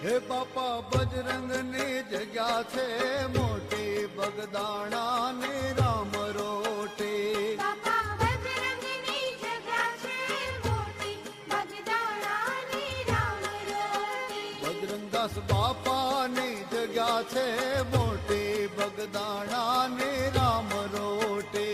હે બાપા બજરંગની જગ્યા છે મોટી બગદાણા ને રામ રોટે. બજરંગદાસ બાપાની જગ્યા છે મોટી બગદાણા ને રામ રોટે.